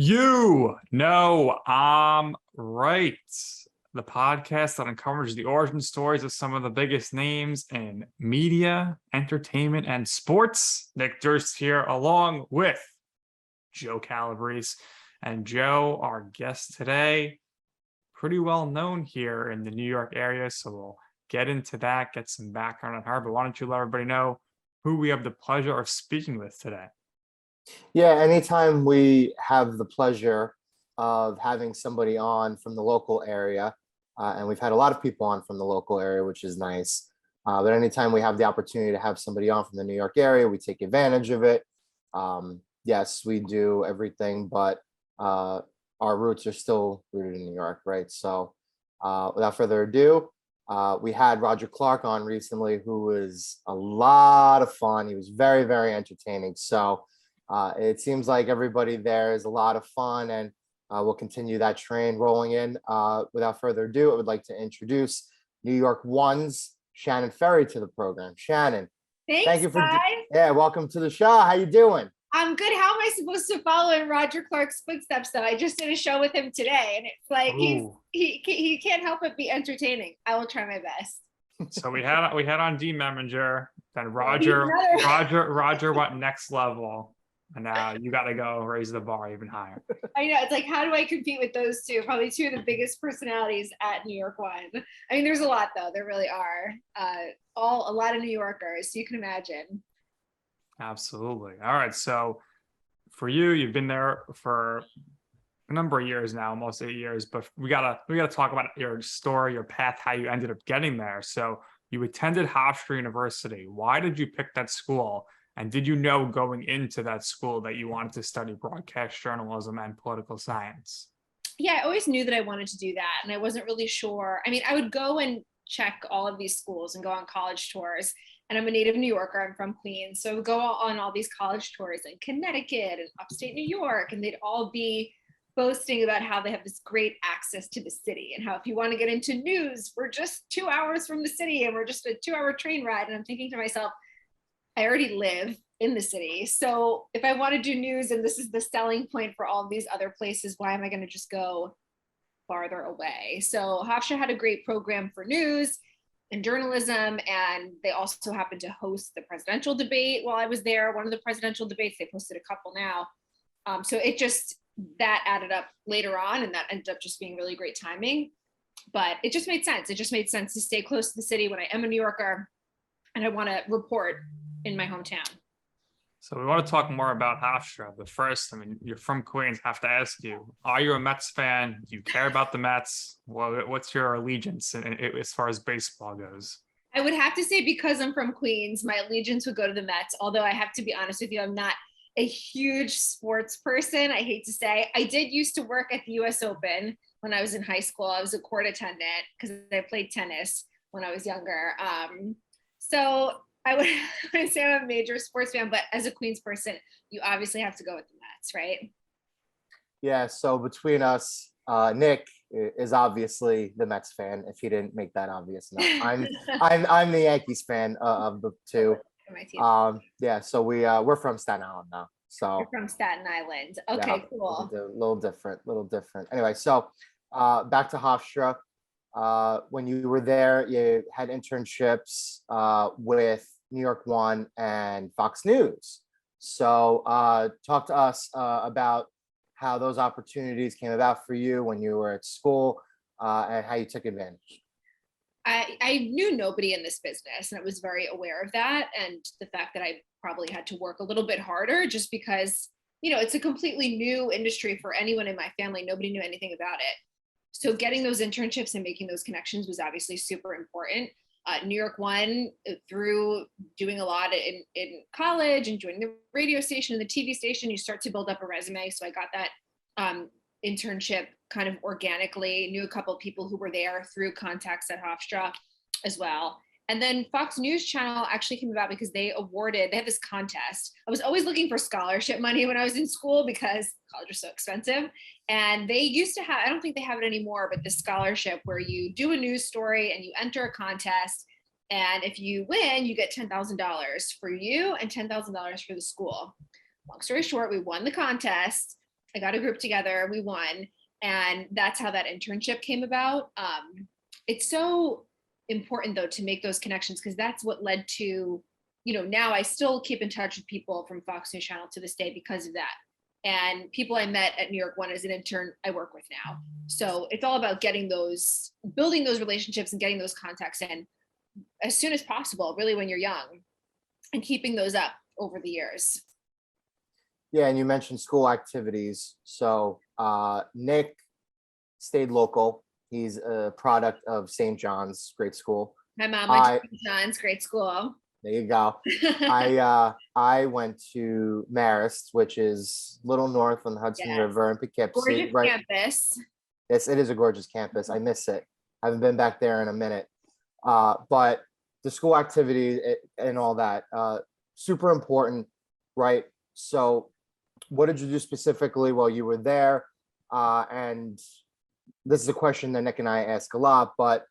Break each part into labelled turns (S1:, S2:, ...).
S1: You know, I'm right. The podcast that uncovers the origin stories of some of the biggest names in media, entertainment, and sports. Nick Durst here, along with Joe Calabrese. And Joe, our guest today, pretty well known here in the New York area. So we'll get into that, get some background on her. But why don't you let everybody know who we have the pleasure of speaking with today?
S2: Yeah, anytime we have the pleasure of having somebody on from the local area, and we've had a lot of people on from the local area, which is nice. But anytime we have the opportunity to have somebody on from the New York area, we take advantage of it. Yes, we do everything, but our roots are still rooted in New York, right? So without further ado, we had Roger Clark on recently, who was a lot of fun. He was very, very entertaining. So it seems like everybody there is a lot of fun, and we'll continue that train rolling in. Without further ado, I would like to introduce NY1's Shannan Ferry to the program. Shannan,
S3: Thanks,
S2: thank you for
S3: guys.
S2: welcome to the show. How you doing?
S3: I'm good. How am I supposed to follow in Roger Clark's footsteps, though? I just did a show with him today, and it's like he can't help but be entertaining. I will try my best.
S1: So we had on D Meminger, then Roger went next level, and now you got to go raise the bar even higher.
S3: I know, it's like, how do I compete with those two? Probably two of the biggest personalities at NY1. I mean, there's a lot though. There really are. A lot of New Yorkers. So you can imagine.
S1: Absolutely. All right. So for you, you've been there for a number of years now, almost 8 years, but we gotta talk about your story, your path, how you ended up getting there. So you attended Hofstra University. Why did you pick that school? And did you know going into that school that you wanted to study broadcast journalism and political science?
S3: Yeah, I always knew that I wanted to do that. And I wasn't really sure. I mean, I would go and check all of these schools and go on college tours. And I'm a native New Yorker. I'm from Queens. So I would go on all these college tours in Connecticut and upstate New York. And they'd all be boasting about how they have this great access to the city, and how if you want to get into news, we're just 2 hours from the city and we're just a 2-hour train ride. And I'm thinking to myself, I already live in the city. So if I want to do news and this is the selling point for all of these other places, why am I going to just go farther away? So Hofstra had a great program for news and journalism, and they also happened to host the presidential debate while I was there. One of the presidential debates, they've hosted a couple now. So that added up later on, and that ended up just being really great timing. But it just made sense. It just made sense to stay close to the city when I am a New Yorker and I want to report in my hometown.
S1: So we want to talk more about Hofstra, but first, I mean, you're from Queens. I have to ask you, are you a Mets fan? Do you care about the Mets? What's your allegiance as far as baseball goes?
S3: I would have to say, because I'm from Queens, my allegiance would go to the Mets. Although I have to be honest with you, I'm not a huge sports person. I hate to say. I did used to work at the US Open when I was in high school. I was a court attendant because I played tennis when I was younger. So I would say I'm a major sports fan, but as a Queens person, you obviously have to go with the Mets, right?
S2: Yeah. So between us, Nick is obviously the Mets fan. If he didn't make that obvious enough, I'm the Yankees fan of the two. Yeah. So we're from Staten Island now. So
S3: you're from Staten Island. Okay, yeah, cool.
S2: A little different. Anyway, so back to Hofstra. When you were there, you had internships with NY1 and Fox News. So talk to us about how those opportunities came about for you when you were at school, and how you took advantage.
S3: I knew nobody in this business, and I was very aware of that, and the fact that I probably had to work a little bit harder just because, it's a completely new industry for anyone in my family. Nobody knew anything about it. So getting those internships and making those connections was obviously super important. NY1, through doing a lot in college and joining the radio station and the TV station, you start to build up a resume. So I got that internship kind of organically, knew a couple of people who were there through contacts at Hofstra as well. And then Fox News Channel actually came about because they had this contest. I was always looking for scholarship money when I was in school because college was so expensive. And they used to have, I don't think they have it anymore, but this scholarship where you do a news story and you enter a contest. And if you win, you get $10,000 for you and $10,000 for the school. Long story short, we won the contest. I got a group together, we won. And that's how that internship came about. It's so important though to make those connections, because that's what led to, now I still keep in touch with people from Fox News Channel to this day because of that. And people I met at NY1 as an intern, I work with now. So it's all about building those relationships and getting those contacts in as soon as possible, really when you're young, and keeping those up over the years.
S2: Yeah, and you mentioned school activities. So Nick stayed local. He's a product of St. John's, great school.
S3: My mom went to St. John's, great school.
S2: There you go. I went to Marist, which is a little north on the Hudson River in Poughkeepsie.
S3: Gorgeous campus.
S2: Yes, it is a gorgeous campus. I miss it. I haven't been back there in a minute. But the school activity and all that, super important, right? So what did you do specifically while you were there? And this is a question that Nick and I ask a lot, but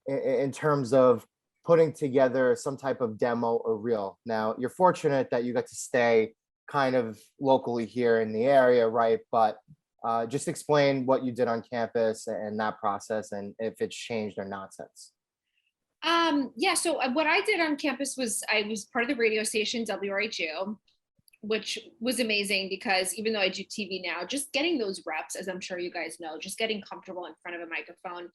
S2: in terms of putting together some type of demo or reel. Now, you're fortunate that you got to stay kind of locally here in the area, right? But just explain what you did on campus and that process, and if it's changed or not since.
S3: Yeah, so what I did on campus was I was part of the radio station WRHU, which was amazing because even though I do TV now, just getting those reps, as I'm sure you guys know, just getting comfortable in front of a microphone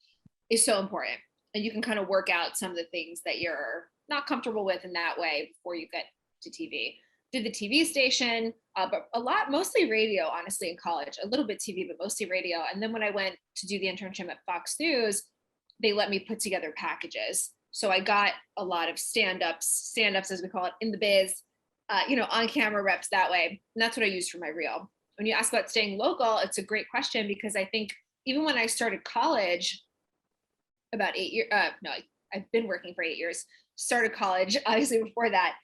S3: is so important. And you can kind of work out some of the things that you're not comfortable with in that way before you get to TV. Did the TV station, but mostly radio, honestly, in college, a little bit TV, but mostly radio. And then when I went to do the internship at Fox News, they let me put together packages. So I got a lot of stand-ups as we call it in the biz, on camera reps that way. And that's what I used for my reel. When you ask about staying local, it's a great question because I think even when I started college about 8 years, I've been working for 8 years, started college, obviously before that,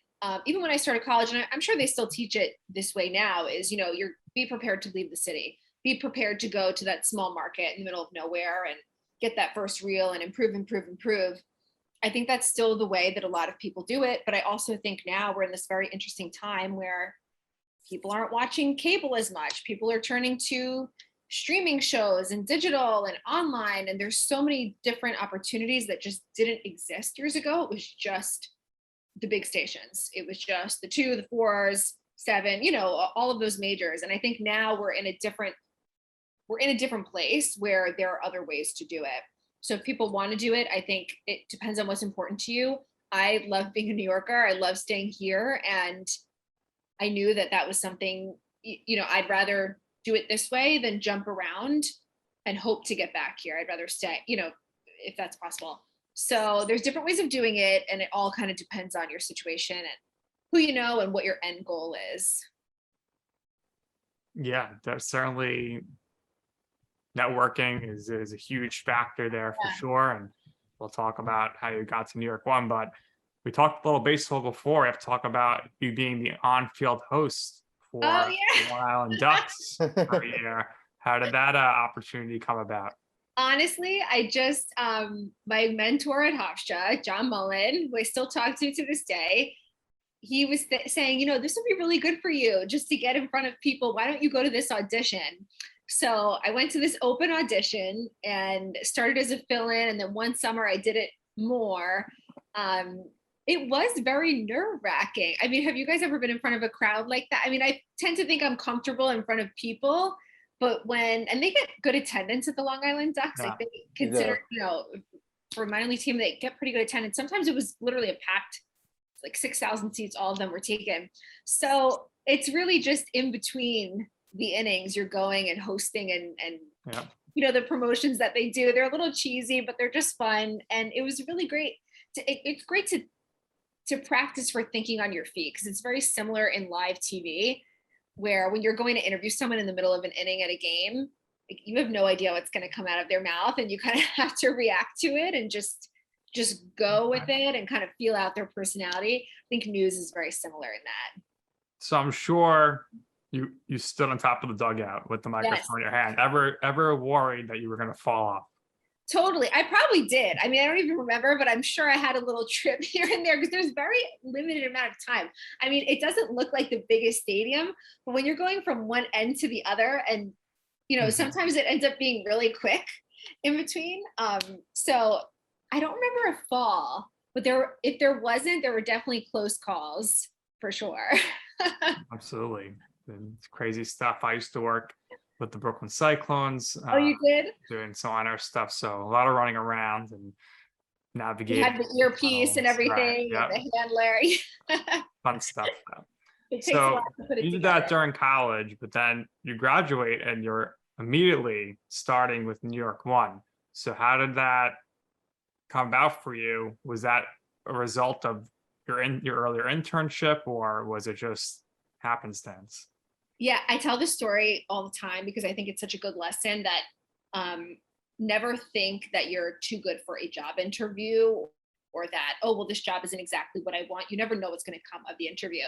S3: even when I started college, and I'm sure they still teach it this way now, is, you're be prepared to leave the city, be prepared to go to that small market in the middle of nowhere and get that first reel and improve. I think that's still the way that a lot of people do it. But I also think now we're in this very interesting time where people aren't watching cable as much. People are turning to streaming shows and digital and online. And there's so many different opportunities that just didn't exist years ago. It was just the big stations. It was just the 2, the 4s, 7, all of those majors. And I think now we're in a different place where there are other ways to do it. So if people want to do it, I think it depends on what's important to you. I love being a New Yorker. I love staying here. And I knew that was something, I'd rather do it this way than jump around and hope to get back here. I'd rather stay, if that's possible. So there's different ways of doing it. And it all kind of depends on your situation and who you know and what your end goal is.
S1: Yeah, there's certainly networking is a huge factor there for sure. And we'll talk about how you got to NY1, but we talked a little baseball before. We have to talk about you being the on-field host for the Long Island Ducks for a year. How did that opportunity come about?
S3: Honestly, I just, my mentor at Hofstra, John Mullen, who I still talk to this day, he was saying, this would be really good for you just to get in front of people. Why don't you go to this audition? So I went to this open audition and started as a fill-in. And then one summer I did it more. It was very nerve-wracking. I mean, have you guys ever been in front of a crowd like that? I mean, I tend to think I'm comfortable in front of people, but and they get good attendance at the Long Island Ducks.
S1: Yeah.
S3: Like they consider, for my only team, they get pretty good attendance. Sometimes it was literally a packed, like 6,000 seats, all of them were taken. So it's really just in between the innings, you're going and hosting and the promotions that they do. They're a little cheesy, but they're just fun. And it was really great. It's great to practice for thinking on your feet, because it's very similar in live TV, where when you're going to interview someone in the middle of an inning at a game, like, you have no idea what's going to come out of their mouth, and you kind of have to react to it and just go with it and kind of feel out their personality. I think news is very similar in that.
S1: So I'm sure you stood on top of the dugout with the microphone in your hand. Ever worried that you were going to fall off?
S3: Totally. I probably did. I mean, I don't even remember, but I'm sure I had a little trip here and there because there's very limited amount of time. I mean, it doesn't look like the biggest stadium, but when you're going from one end to the other, and sometimes it ends up being really quick in between. So I don't remember a fall, but if there wasn't, there were definitely close calls for sure.
S1: Absolutely. And it's crazy stuff. I used to work with the Brooklyn Cyclones.
S3: Oh, you did?
S1: Doing some honor stuff. So a lot of running around and
S3: You
S1: navigating.
S3: had the earpiece and everything,
S1: Right.
S3: and the handler.
S1: Fun stuff.
S3: It takes a
S1: So
S3: lot to put it
S1: you did
S3: together.
S1: that during college, but then you graduate and you're immediately starting with NY1. So how did that come about for you? Was that a result of your earlier internship, or was it just happenstance?
S3: Yeah, I tell this story all the time because I think it's such a good lesson that never think that you're too good for a job interview, or that, oh, well, this job isn't exactly what I want. You never know what's going to come of the interview.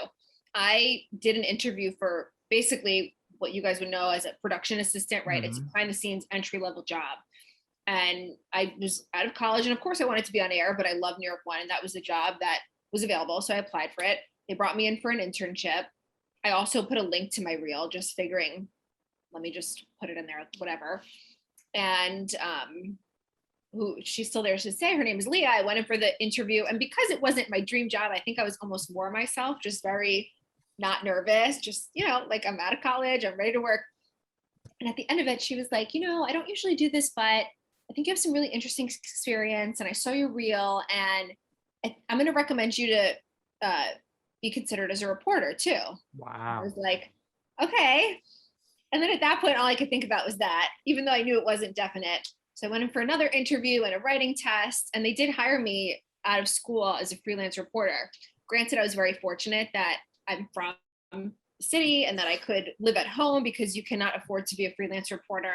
S3: I did an interview for basically what you guys would know as a production assistant, right? It's a behind the scenes entry level job. And I was out of college, and of course I wanted to be on air, but I love NY1, and that was the job that was available. So I applied for it. They brought me in for an internship. I also put a link to my reel, just figuring, let me just put it in there, whatever. And she's still there to say, her name is Leah. I went in for the interview, and because it wasn't my dream job, I think I was almost more myself, just very not nervous, just, like I'm out of college, I'm ready to work. And at the end of it, she was like, I don't usually do this, but I think you have some really interesting experience, and I saw your reel, and I'm going to recommend you to be considered as a reporter too.
S1: Wow.
S3: I was like, okay. And then at that point, all I could think about was that, even though I knew it wasn't definite. So I went in for another interview and a writing test, and they did hire me out of school as a freelance reporter. Granted, I was very fortunate that I'm from the city and that I could live at home, because you cannot afford to be a freelance reporter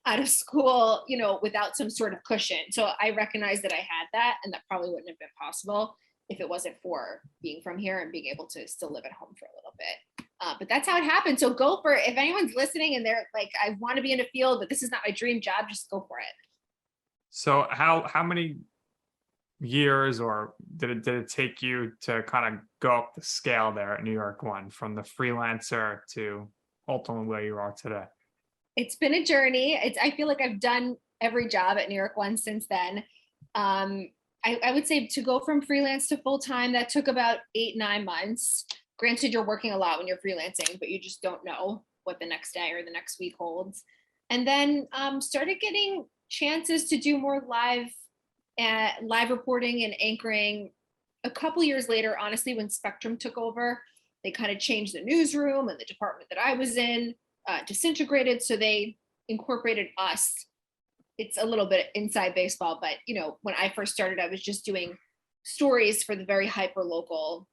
S3: out of school, without some sort of cushion. So I recognized that I had that, and that probably wouldn't have been possible if it wasn't for being from here and being able to still live at home for a little bit. But that's how it happened. So go for it. If anyone's listening and they're like, I want to be in a field, but this is not my dream job, just go for it.
S1: So how many years, or did it take you to kind of go up the scale there at NY1, from the freelancer to ultimately where you are today?
S3: It's been a journey. I feel like I've done every job at NY1 since then. I would say to go from freelance to full-time, that took about 8-9 months. Granted, you're working a lot when you're freelancing, but you just don't know what the next day or the next week holds. And then started getting chances to do more live reporting and anchoring a couple years later. Honestly, when Spectrum took over, they kind of changed the newsroom, and the department that I was in disintegrated. So they incorporated us. It's a little bit inside baseball, but when I first started, I was just doing stories for the very hyper local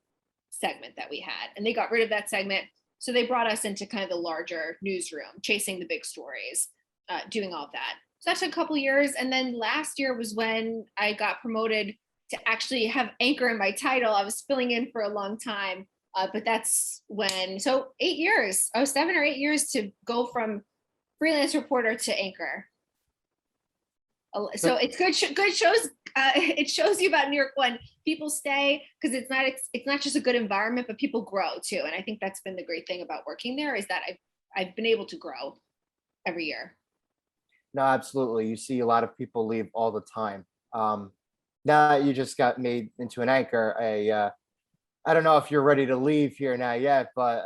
S3: segment that we had, and they got rid of that segment. So they brought us into kind of the larger newsroom, chasing the big stories, doing all of that. So that took a couple years. And then last year was when I got promoted to actually have anchor in my title. I was filling in for a long time, but that's when, so 8 years, 7 or 8 years to go from freelance reporter to anchor. So it's good shows. It shows you about NY1. People stay because it's not just a good environment, but people grow too. And I think that's been the great thing about working there, is that I've been able to grow every year.
S2: No, absolutely. You see a lot of people leave all the time. Now that you just got made into an anchor, I don't know if you're ready to leave here now yet, but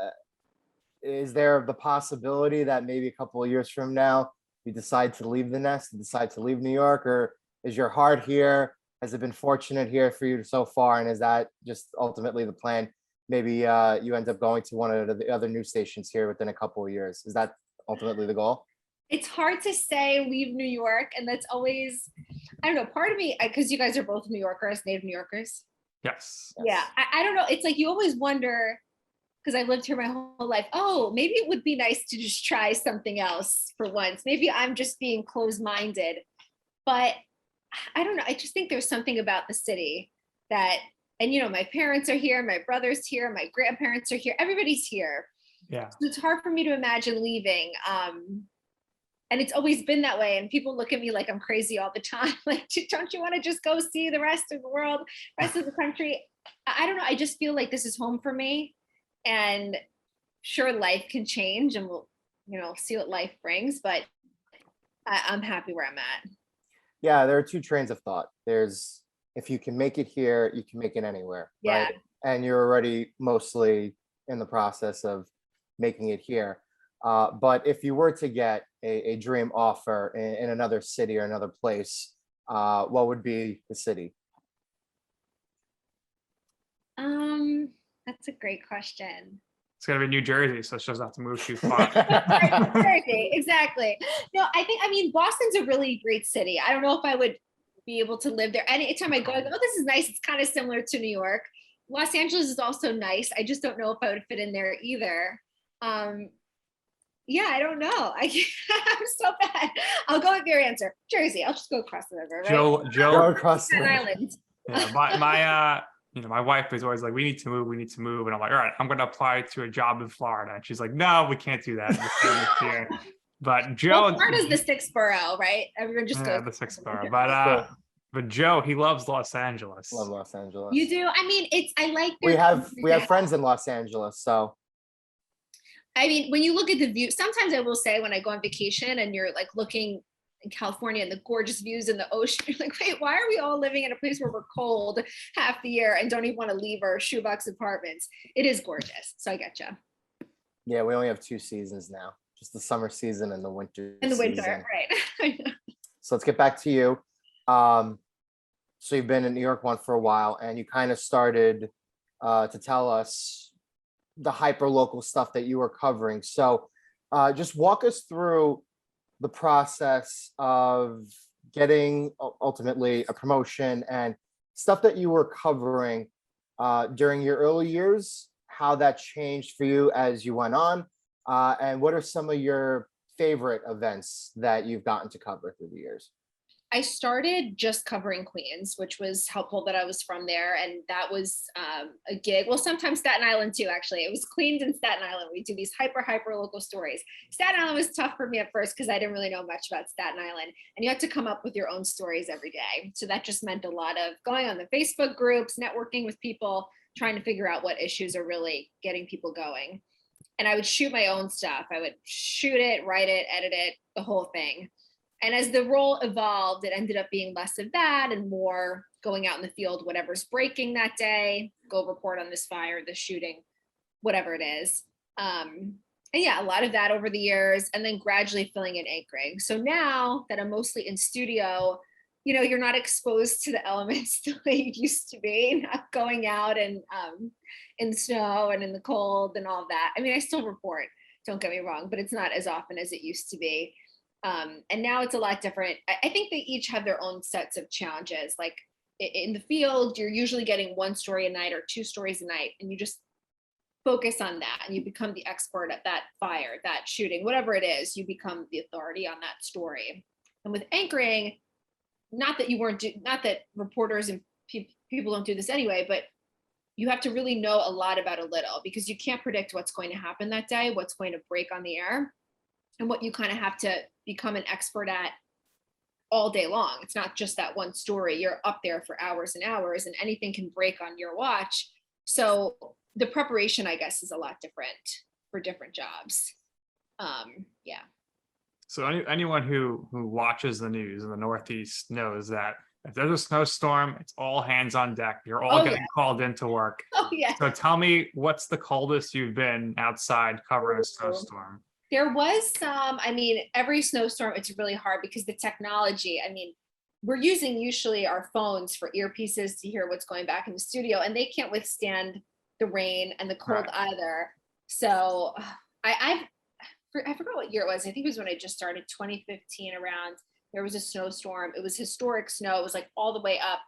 S2: is there the possibility that maybe a couple of years from now you decide to leave the nest and decide to leave New York? Or is your heart here? Has it been fortunate here for you so far? And is that just ultimately the plan? Maybe you end up going to one of the other news stations here within a couple of years. Is that ultimately the goal?
S3: It's hard to say leave New York. And that's always, I don't know, part of me, because you guys are both New Yorkers, native New Yorkers.
S1: Yes.
S3: Yeah. I don't know. It's like you always wonder, because I lived here my whole life, oh, maybe it would be nice to just try something else for once. Maybe I'm just being closed-minded. But I don't know. I just think there's something about the city that, and my parents are here, my brother's here, my grandparents are here, everybody's here.
S1: Yeah.
S3: So it's hard for me to imagine leaving. And it's always been that way. And people look at me like I'm crazy all the time. Like, don't you want to just go see the rest of the world, rest of the country? I don't know. I just feel like this is home for me. And sure, life can change and we'll, see what life brings, but I'm happy where I'm at.
S2: Yeah, there are two trains of thought. There's, if you can make it here, you can make it anywhere,
S3: Yeah.
S2: right? And you're already mostly in the process of making it here. But if you were to get a dream offer in another city or another place, what would be the city?
S3: That's a great question.
S1: It's gonna be New Jersey, so she doesn't have to move too far.
S3: Exactly. No, I mean, Boston's a really great city. I don't know if I would be able to live there. Anytime I go, I go, oh, this is nice. It's kind of similar to New York. Los Angeles is also nice. I just don't know if I would fit in there either. Yeah, I don't know. I'm so bad. I'll go with your answer. Jersey. I'll just go across the river, right?
S1: Joe,
S2: Go across the
S3: Staten Island.
S1: yeah, my wife is always like, we need to move, and I'm like, all right, I'm going to apply to a job in Florida, and she's like, no, we can't do that. Here. But Joe,
S3: Well, Florida's the sixth borough, right? Everyone just goes
S1: the sixth borough.
S2: Cool.
S1: But Joe, he loves Los Angeles.
S2: Love Los Angeles.
S3: You do? I mean, I like
S2: We have friends in Los Angeles, so.
S3: I mean, when you look at the view, sometimes I will say when I go on vacation and you're like looking in California and the gorgeous views in the ocean, you're like, wait, why are we all living in a place where we're cold half the year and don't even want to leave our shoebox apartments? It is gorgeous. So I get you.
S2: Yeah, we only have 2 seasons now, just the summer season and the winter season.
S3: Right.
S2: So let's get back to you. So you've been in NY1 for a while, and you kind of started to tell us the hyper local stuff that you were covering. So just walk us through the process of getting ultimately a promotion and stuff that you were covering during your early years, how that changed for you as you went on, and what are some of your favorite events that you've gotten to cover through the years?
S3: I started just covering Queens, which was helpful that I was from there. And that was a gig. Well, sometimes Staten Island too, actually. It was Queens and Staten Island. We do these hyper local stories. Staten Island was tough for me at first because I didn't really know much about Staten Island. And you had to come up with your own stories every day. So that just meant a lot of going on the Facebook groups, networking with people, trying to figure out what issues are really getting people going. And I would shoot my own stuff. I would shoot it, write it, edit it, the whole thing. And as the role evolved, it ended up being less of that and more going out in the field, whatever's breaking that day, go report on this fire, this shooting, whatever it is. And yeah, a lot of that over the years, and then gradually filling in anchoring. So now that I'm mostly in studio, you're not exposed to the elements the way you used to be, not going out and in the snow and in the cold and all that. I mean, I still report, don't get me wrong, but it's not as often as it used to be. And now it's a lot different. I think they each have their own sets of challenges. Like in the field, you're usually getting 1 story a night or 2 stories a night, and you just focus on that and you become the expert at that fire, that shooting, whatever it is, you become the authority on that story. And with anchoring, not that reporters and people don't do this anyway, but you have to really know a lot about a little, because you can't predict what's going to happen that day, what's going to break on the air, and what you kind of have to become an expert at all day long. It's not just that one story. You're up there for hours and hours, and anything can break on your watch. So the preparation, I guess, is a lot different for different jobs. Yeah.
S1: So anyone who watches the news in the Northeast knows that if there's a snowstorm, it's all hands on deck. You're all getting called into work.
S3: Oh yeah.
S1: So tell me, what's the coldest you've been outside covering a snowstorm?
S3: There was some, I mean, every snowstorm, it's really hard because the technology, I mean, we're using usually our phones for earpieces to hear what's going back in the studio, and they can't withstand the rain and the cold either. So I forgot what year it was. I think it was when I just started, 2015 around. There was a snowstorm. It was historic snow. It was like all the way up.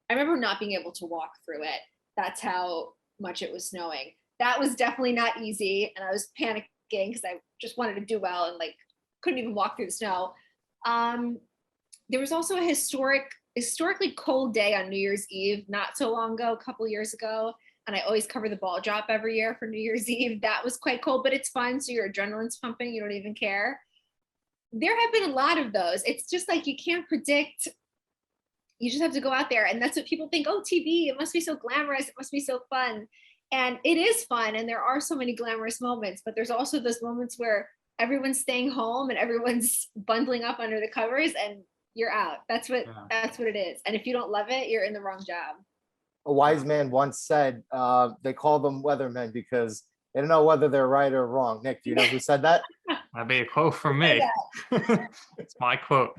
S3: I remember not being able to walk through it. That's how much it was snowing. That was definitely not easy. And I was panicking because I just wanted to do well and like couldn't even walk through the snow. There was also a historically cold day on New Year's Eve, not so long ago, a couple years ago. And I always cover the ball drop every year for New Year's Eve. That was quite cold, but it's fun. So your adrenaline's pumping. You don't even care. there have been a lot of those. It's just like you can't predict. You just have to go out there. And that's what people think. Oh, TV, it must be so glamorous. It must be so fun. And it is fun. And there are so many glamorous moments, but there's also those moments where everyone's staying home and everyone's bundling up under the covers and you're out. That's what it is. And if you don't love it, you're in the wrong job.
S2: A wise man once said they call them weathermen because they don't know whether they're right or wrong. Nick, do you know who said that?
S1: That'd be a quote from me. It's my quote.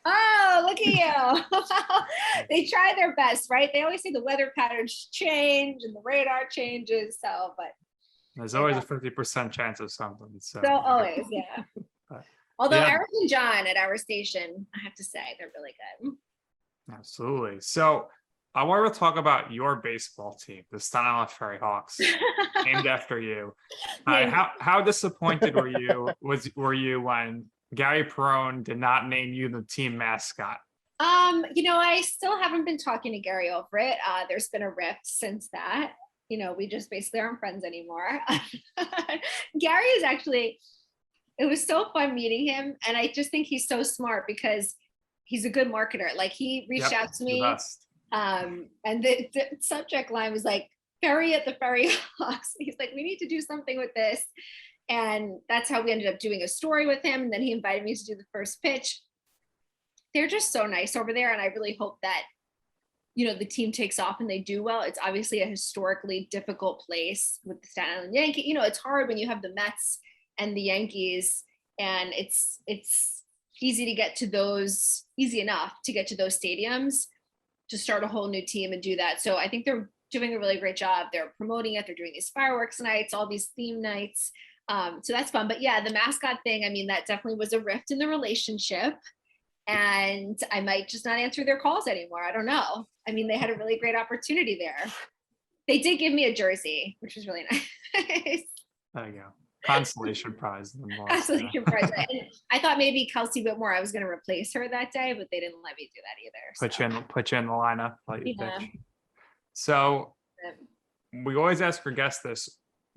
S3: Oh, look at you. They try their best, right? They always say the weather patterns change and the radar changes. So, but
S1: there's always a 50% chance of something. So
S3: always, yeah. Although
S1: yeah.
S3: Eric and John at our station, I have to say, they're really good.
S1: Absolutely. So I wanted to talk about your baseball team, the Staten Island Ferry Hawks, named after you. How disappointed were you when Gary Perone did not name you the team mascot?
S3: I still haven't been talking to Gary over it. There's been a rift since that. We just basically aren't friends anymore. Gary is actually, it was so fun meeting him. And I just think he's so smart because he's a good marketer. Like he reached out to me. And the subject line was like, Ferry at the Ferry Hawks. He's like, we need to do something with this. And that's how we ended up doing a story with him. And then he invited me to do the first pitch. They're just so nice over there. And I really hope that, the team takes off and they do well. It's obviously a historically difficult place with the Staten Island Yankee. It's hard when you have the Mets and the Yankees, and it's easy enough to get to those stadiums to start a whole new team and do that. So I think they're doing a really great job. They're promoting it. They're doing these fireworks nights, all these theme nights. So that's fun. But yeah, the mascot thing, that definitely was a rift in the relationship. And I might just not answer their calls anymore. I don't know. They had a really great opportunity there. They did give me a jersey, which was really nice.
S1: There you go. Consolation prize.
S3: Consolation prize. And I thought maybe Kelsey Whitmore, I was going to replace her that day, but they didn't let me do that either.
S1: Put you in the lineup. So we always ask our guests this: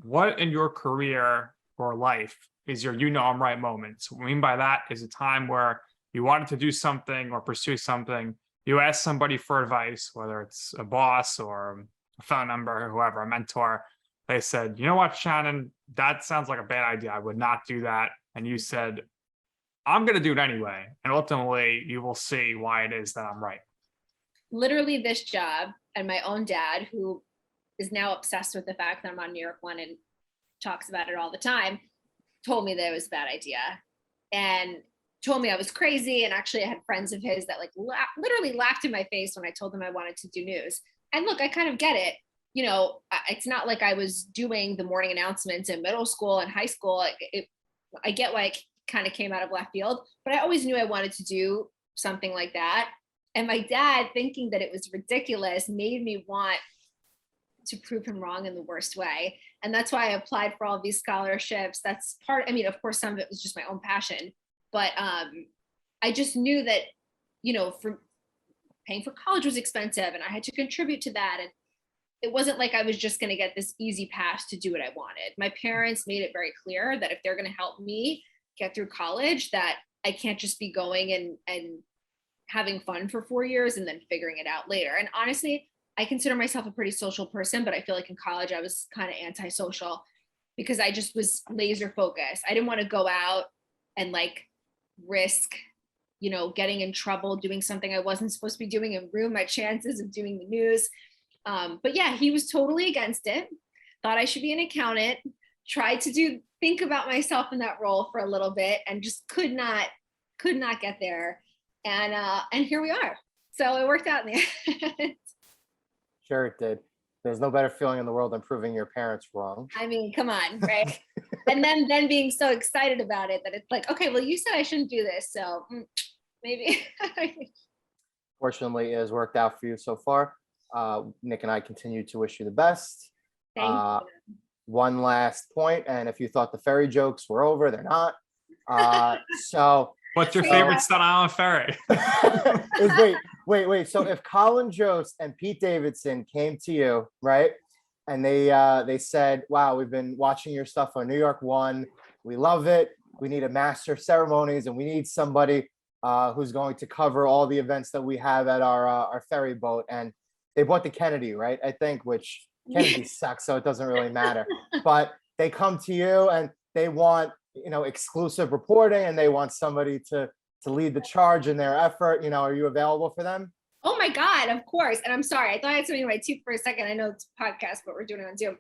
S1: what in your career or life is your I'm right moment? So what I mean by that is a time where you wanted to do something or pursue something. You ask somebody for advice, whether it's a boss or a phone number or whoever, a mentor. They said, you know what, Shannan, that sounds like a bad idea. I would not do that. And you said, I'm going to do it anyway. And ultimately, you will see why it is that I'm right.
S3: Literally this job, and my own dad, who is now obsessed with the fact that I'm on NY1 and talks about it all the time, told me that it was a bad idea and told me I was crazy. And actually I had friends of his that literally laughed in my face when I told them I wanted to do news. And look, I kind of get it. It's not like I was doing the morning announcements in middle school and high school. I get why it kind of came out of left field, but I always knew I wanted to do something like that. And my dad, thinking that it was ridiculous, made me want to prove him wrong in the worst way. And that's why I applied for all these scholarships. That's of course, some of it was just my own passion, but I just knew that, for paying for college was expensive and I had to contribute to that. And it wasn't like I was just going to get this easy pass to do what I wanted. My parents made it very clear that if they're going to help me get through college, that I can't just be going and having fun for 4 years and then figuring it out later. And honestly, I consider myself a pretty social person, but I feel like in college I was kind of antisocial because I just was laser focused. I didn't want to go out and risk, getting in trouble, doing something I wasn't supposed to be doing and ruin my chances of doing the news. But yeah, he was totally against it. Thought I should be an accountant, tried to think about myself in that role for a little bit and just could not get there. And here we are. So it worked out in the end.
S2: Sure it did. There's no better feeling in the world than proving your parents wrong.
S3: Come on, right? And then being so excited about it that it's like, okay, well, you said I shouldn't do this. So maybe.
S2: Fortunately, it has worked out for you so far. Nick and I continue to wish you the best.
S3: Thank you.
S2: One last point, and if you thought the ferry jokes were over, they're not. So
S1: what's your favorite Staten Island ferry?
S2: Wait. So if Colin Jost and Pete Davidson came to you, right, and they said, wow, we've been watching your stuff on NY1, we love it. we need a master of ceremonies, and we need somebody who's going to cover all the events that we have at our ferry boat. And they bought the Kennedy, right? I think, which Kennedy sucks, so it doesn't really matter. But they come to you and they want, exclusive reporting, and they want somebody to lead the charge in their effort. Are you available for them?
S3: Oh my God, of course. And I'm sorry, I thought I had something in my tooth for a second. I know it's a podcast, but we're doing it on Zoom.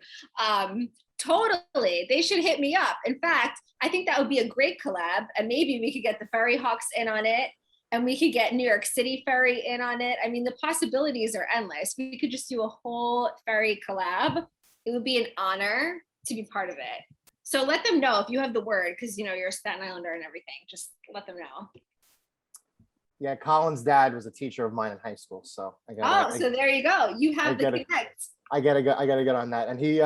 S3: Totally. They should hit me up. In fact, I think that would be a great collab. And maybe we could get the Ferry Hawks in on it, and we could get New York City Ferry in on it. I mean, the possibilities are endless. We could just do a whole ferry collab. It would be an honor to be part of it. So let them know if you have the word, because you're a Staten Islander and everything. Just let them know.
S2: Yeah, Colin's dad was a teacher of mine in high school, so
S3: so there you go. You have the connect.
S2: I gotta get on that. And he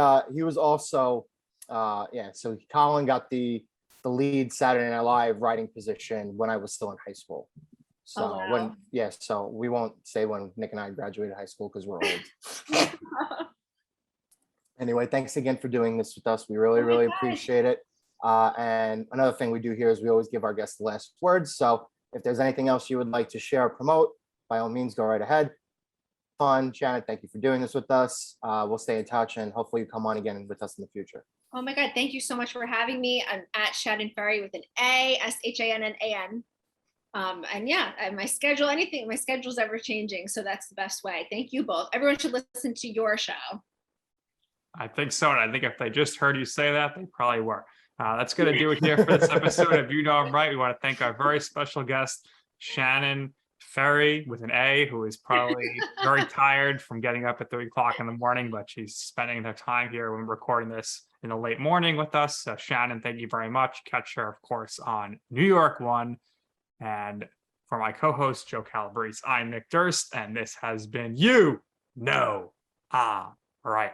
S2: was also so Colin got the lead Saturday Night Live writing position when I was still in high school. So so we won't say when Nick and I graduated high school because we're old. Anyway, thanks again for doing this with us. We really appreciate it. And another thing we do here is we always give our guests the last words. So if there's anything else you would like to share or promote, by all means, go right ahead. Fun, Shannon, thank you for doing this with us. We'll stay in touch, and hopefully you come on again with us in the future.
S3: Oh my God, thank you so much for having me. I'm at Shannan Ferry with an A, SHANNAN. And my schedule's ever changing. So that's the best way. Thank you both. Everyone should listen to your show.
S1: I think so. And I think if they just heard you say that, they probably were. That's going to do it here for this episode of You Know I'm Right. We want to thank our very special guest, Shannan Ferry with an A, who is probably very tired from getting up at 3 o'clock in the morning, but she's spending her time here when we're recording this in the late morning with us. So Shannan, thank you very much. Catch her, of course, on NY1. And for my co-host, Joe Calabrese, I'm Nick Durst, and this has been You Know I'm Right.